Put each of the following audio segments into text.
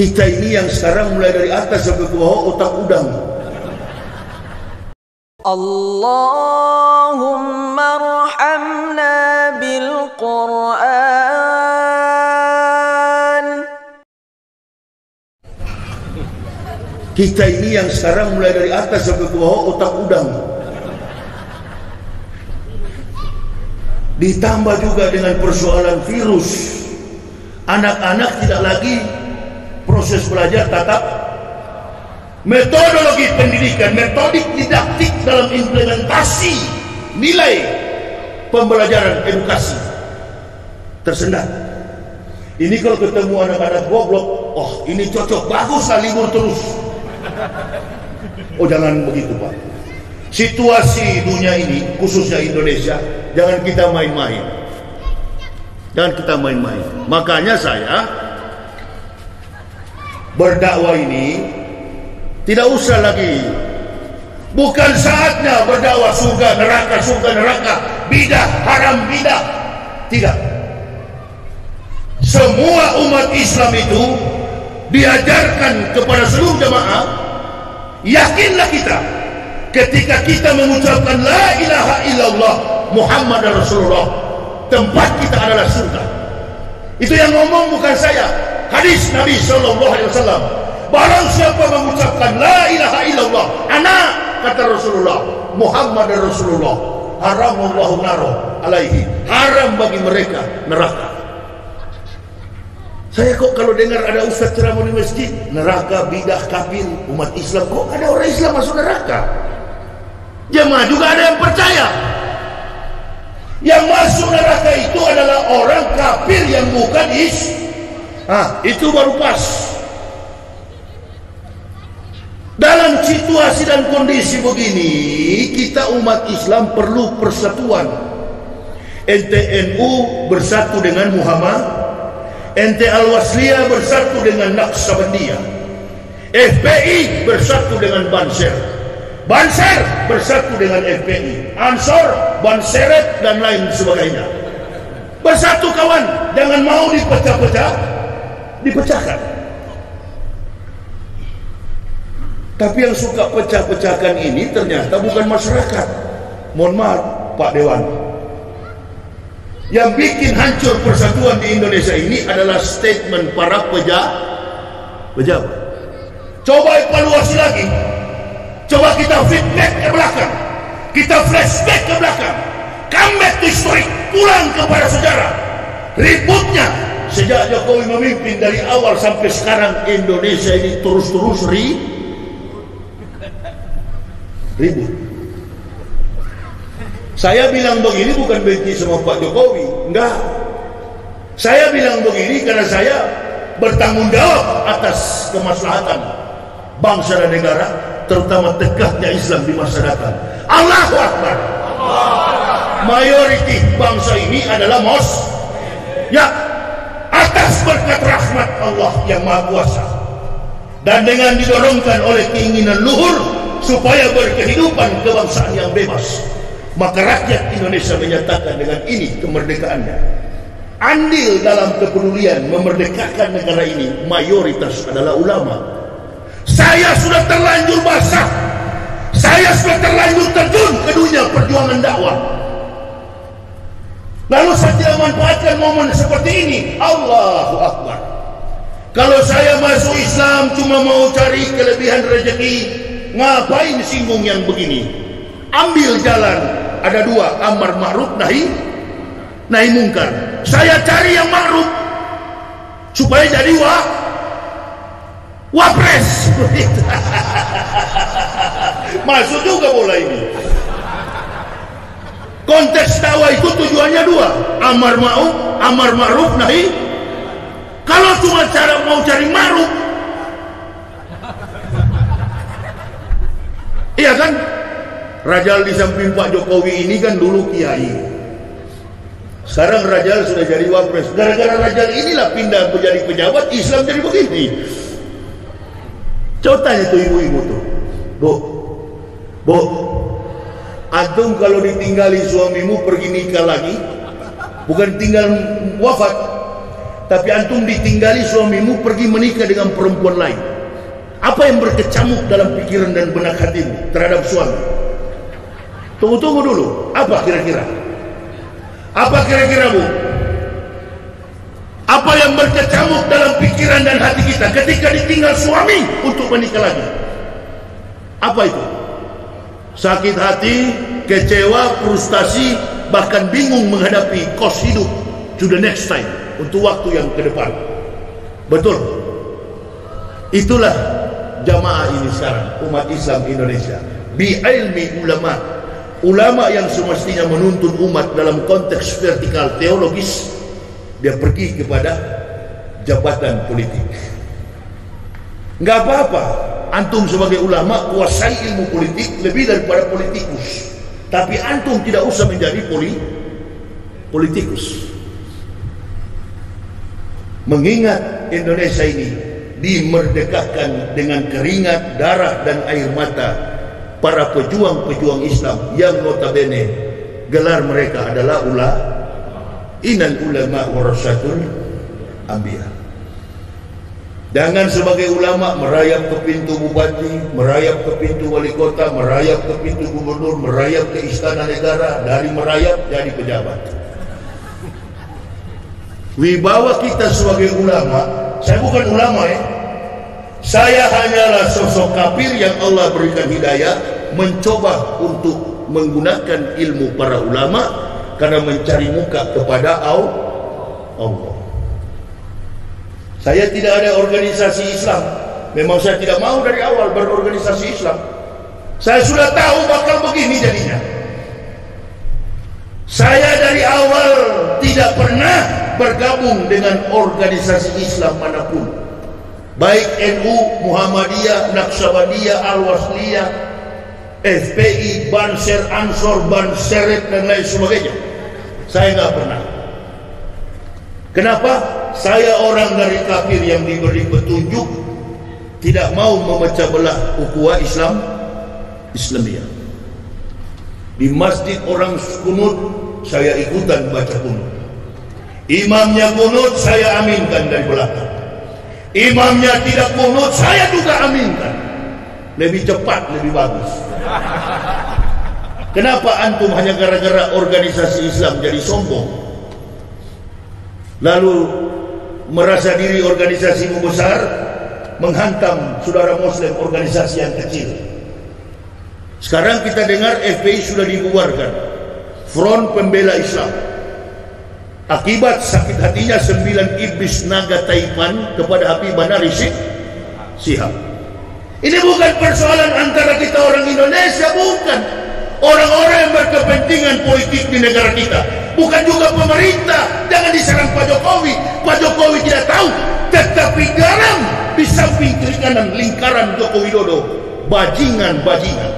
Kita ini yang sekarang mulai dari atas sampai ke bawah otak udang. Allahumma arhamna bil Qur'an. Kita ini yang sekarang mulai dari atas sampai ke bawah otak udang. Ditambah juga dengan persoalan virus. Anak-anak tidak lagi proses belajar tatap, metodologi pendidikan, metodik didaktik dalam implementasi nilai pembelajaran edukasi tersendat. Ini kalau ketemu anak-anak goblok, oh ini cocok, bagus lah libur terus. Oh jangan begitu Pak. Situasi dunia ini, khususnya Indonesia, jangan kita main-main. Jangan kita main-main. Makanya saya berdakwah ini tidak usah lagi, bukan saatnya berdakwah surga neraka, bidah haram bidah. Tidak. Semua umat Islam itu diajarkan kepada seluruh jamaah, yakinlah kita ketika kita mengucapkan la ilaha illallah Muhammad Rasulullah, tempat kita adalah surga. Itu yang ngomong bukan saya. Hadis Nabi SAW. Barang siapa mengucapkan la ilaha illallah, anak kata Rasulullah, Muhammad Rasulullah, haramullahu naro alaihi, haram bagi mereka neraka. Saya kok kalau dengar ada ustaz ceramah di masjid, neraka, bidah, kafir, umat Islam, kok ada orang Islam masuk neraka? Jemaah juga ada yang percaya. Yang masuk neraka itu adalah orang kafir yang bukan itu baru pas. Dalam situasi dan kondisi begini, kita umat Islam perlu persatuan. NTNU bersatu dengan Muhammad, NT Al-Wasliyah bersatu dengan Naqsabandiyah, FPI bersatu dengan Banser, Banser bersatu dengan FPI, Ansor, Banseret dan lain sebagainya. Bersatu kawan, jangan mau dipecahkan. Tapi yang suka pecah-pecahkan ini ternyata bukan masyarakat. Mohon maaf Pak Dewan, yang bikin hancur persatuan di Indonesia ini adalah statement para pejabat. Coba evaluasi lagi. Coba kita feedback ke belakang, kita flashback ke belakang, come back to history, pulang kepada sejarah. Ributnya sejak Jokowi memimpin dari awal sampai sekarang, Indonesia ini terus-terus ribut. Saya bilang begini bukan benci sama Pak Jokowi, enggak. Saya bilang begini karena saya bertanggung jawab atas kemaslahatan bangsa dan negara, terutama tegaknya Islam di masa datang. Allahu Akbar. Mayoriti bangsa ini adalah ya, atas berkat rahmat Allah yang Maha Kuasa dan dengan didorongkan oleh keinginan luhur supaya berkehidupan kebangsaan yang bebas, maka rakyat Indonesia menyatakan dengan ini kemerdekaannya. Andil dalam kepedulian memerdekakan negara ini mayoritas adalah ulama. Saya sudah terlanjur basah, saya sudah terlanjur terjun ke dunia perjuangan dakwah. Lalu saya tidak manfaatkan momen seperti ini. Allahu Akbar. Kalau saya masuk Islam cuma mau cari kelebihan rezeki, ngapain singgung yang begini? Ambil jalan, ada dua, amar ma'ruf nahi mungkar. Saya cari yang ma'ruf supaya jadi wapres. Masuk juga bola ini. Konteks dakwah itu tujuannya dua, amar ma'ruf nahi. Kalau cuma mau cari ma'ruf, iya kan? Rajal di samping Pak Jokowi ini kan dulu kiai. Sekarang Rajal sudah jadi wapres. Gara-gara Rajal inilah pindah menjadi pejabat, Islam jadi begini. Coba tanya tuh ibu-ibu tuh, Bu, antum kalau ditinggali suamimu pergi nikah lagi, bukan tinggal wafat, tapi antum ditinggali suamimu pergi menikah dengan perempuan lain. Apa yang berkecamuk dalam pikiran dan benak hatimu terhadap suami? Tunggu dulu. Apa kira-kira? Apa kira-kira, Bu? Apa yang berkecamuk dalam pikiran dan hati kita ketika ditinggal suami untuk menikah lagi? Apa itu? Sakit hati, kecewa, frustasi, bahkan bingung menghadapi kos hidup to the next time, untuk waktu yang ke depan. Betul. Itulah jamaah ini sekarang, umat Islam Indonesia. Bi ilmi ulama, ulama yang semestinya menuntun umat dalam konteks vertikal teologis, dia pergi kepada jabatan politik. Enggak apa-apa antum sebagai ulama kuasai ilmu politik lebih daripada politikus, tapi antum tidak usah menjadi politikus. Mengingat Indonesia ini dimerdekakan dengan keringat, darah dan air mata para pejuang-pejuang Islam yang notabene gelar mereka adalah innal ulama warasatul anbiya. Jangan sebagai ulama merayap ke pintu bupati, merayap ke pintu wali kota, merayap ke pintu gubernur, merayap ke istana negara, dari merayap jadi pejabat. Wibawa kita sebagai ulama, saya bukan ulama ya. Saya hanyalah sosok kafir yang Allah berikan hidayah mencoba untuk menggunakan ilmu para ulama karena mencari muka kepada Allah. Saya tidak ada organisasi Islam. Memang saya tidak mau dari awal berorganisasi Islam. Saya sudah tahu bakal begini jadinya. Saya dari awal tidak pernah bergabung dengan organisasi Islam manapun, baik NU, Muhammadiyah, Naqsabandiyah, Al-Wasliyah, FPI, Banser, Ansor, Banseret dan lain sebagainya. Saya nggak pernah. Kenapa? Saya orang dari kafir yang diberi petunjuk, tidak mau memecah belah ukhuwah Islamiyah. Di masjid orang kunut, saya ikutan baca kunut. Imamnya kunut, saya aminkan dari belakang. Imamnya tidak kunut, saya juga aminkan. Lebih cepat, lebih bagus. Kenapa antum hanya gara-gara organisasi Islam jadi sombong, lalu merasa diri organisasimu besar, menghantam saudara muslim organisasi yang kecil? Sekarang kita dengar FPI sudah dibubarkan, Front Pembela Islam, akibat sakit hatinya 9 iblis naga Taipan kepada Habib Rizik Syihab. Ini bukan persoalan antara kita orang Indonesia, bukan. Orang-orang yang berkepentingan politik di negara kita, bukan juga pemerintah. Jangan diserang Pak Jokowi. Pak Jokowi tidak tahu, tetapi garam di samping kiri kanan lingkaran Joko Widodo, bajingan-bajingan.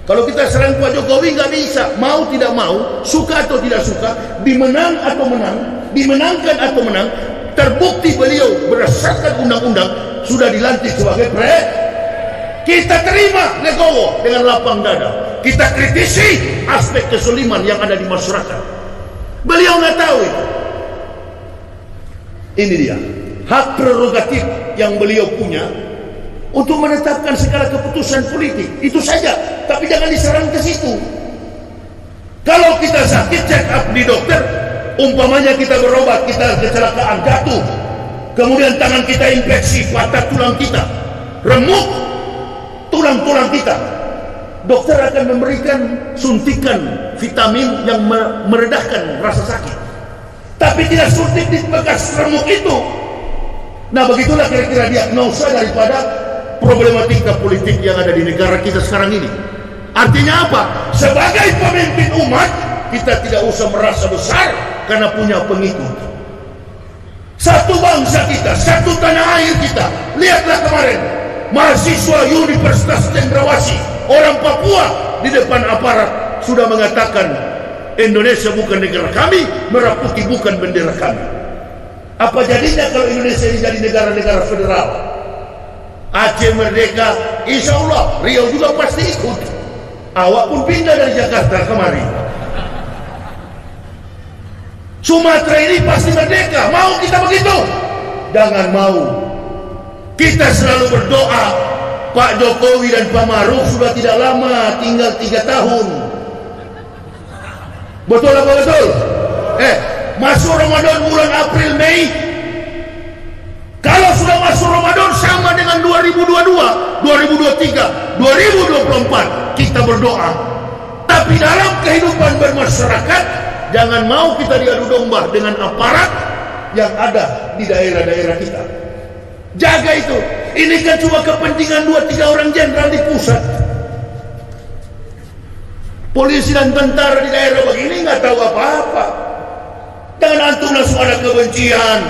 Kalau kita serang Pak Jokowi nggak bisa, mau tidak mau, suka atau tidak suka, dimenang atau menang, dimenangkan atau menang, terbukti beliau berdasarkan undang-undang sudah dilantik sebagai presiden. Kita terima legowo dengan lapang dada. Kita kritisi aspek kesoliman yang ada di masyarakat. Beliau nggak tahu itu. Ini dia hak prerogatif yang beliau punya untuk menetapkan segala keputusan politik. Itu saja, tapi jangan diserang ke situ. Kalau kita sakit, check up di dokter. Umpamanya kita berobat, kita kecelakaan, jatuh, kemudian tangan kita infeksi, patah tulang kita, remuk tulang-tulang kita, dokter akan memberikan suntikan vitamin yang meredahkan rasa sakit, tapi tidak suntik di bekas remuk itu. Nah, begitulah kira-kira diagnosa daripada problematika politik yang ada di negara kita sekarang ini. Artinya apa? Sebagai pemimpin umat, kita tidak usah merasa besar karena punya pengikut. Satu bangsa kita, satu tanah air kita. Lihatlah kemarin mahasiswa Universitas Cendrawasih, orang Papua, di depan aparat sudah mengatakan Indonesia bukan negara kami, merah putih bukan bendera kami. Apa jadinya kalau Indonesia ini jadi negara-negara federal? Aceh merdeka, insya Allah Riau juga pasti ikut. Awak pun pindah dari Jakarta kemari. Sumatera ini pasti merdeka. Mau kita begitu? Jangan mau. Kita selalu berdoa. Pak Jokowi dan Pak Maruf sudah tidak lama, tinggal 3 tahun. Betul apa betul? Masuk Ramadan bulan April Mei. Kalau sudah masuk Ramadan sama dengan 2022, 2023, 2024 kita berdoa. Tapi dalam kehidupan bermasyarakat jangan mau kita diadu domba dengan aparat yang ada di daerah-daerah kita. Jaga itu. Ini kan cuma kepentingan 2-3 orang jenderal di pusat. Polisi dan tentara di daerah begini nggak tahu apa-apa. Jangan antum langsung ada kebencian.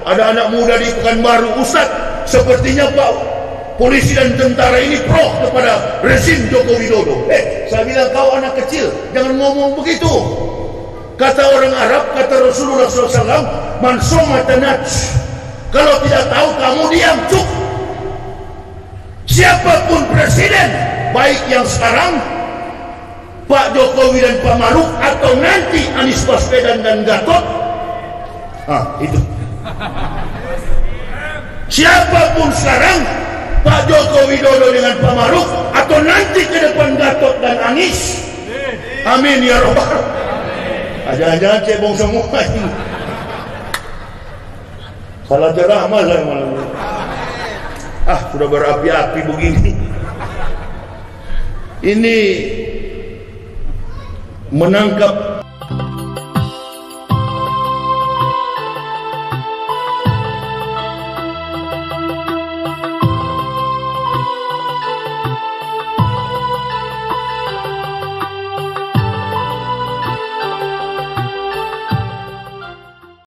Ada anak muda di Pekanbaru, Ustaz, sepertinya Pak polisi dan tentara ini pro kepada rezim Joko Widodo. Saya bilang kau anak kecil, jangan ngomong begitu. Kata orang Arab, kata Rasulullah SAW, man somata naj. Kalau tidak tahu kamu diam, cuk. Siapapun presiden, baik yang sekarang Pak Jokowi dan Pak Maruf atau nanti Anies Baswedan dan Gatot, itu. Siapapun sekarang Pak Joko Widodo dengan Pak Maruf atau nanti ke depan Gatot dan Anies, amin ya robbal. Jangan-jangan cebong semua ini. Salah ceramah saya malam. Sudah berapi-api begini. Ini menangkap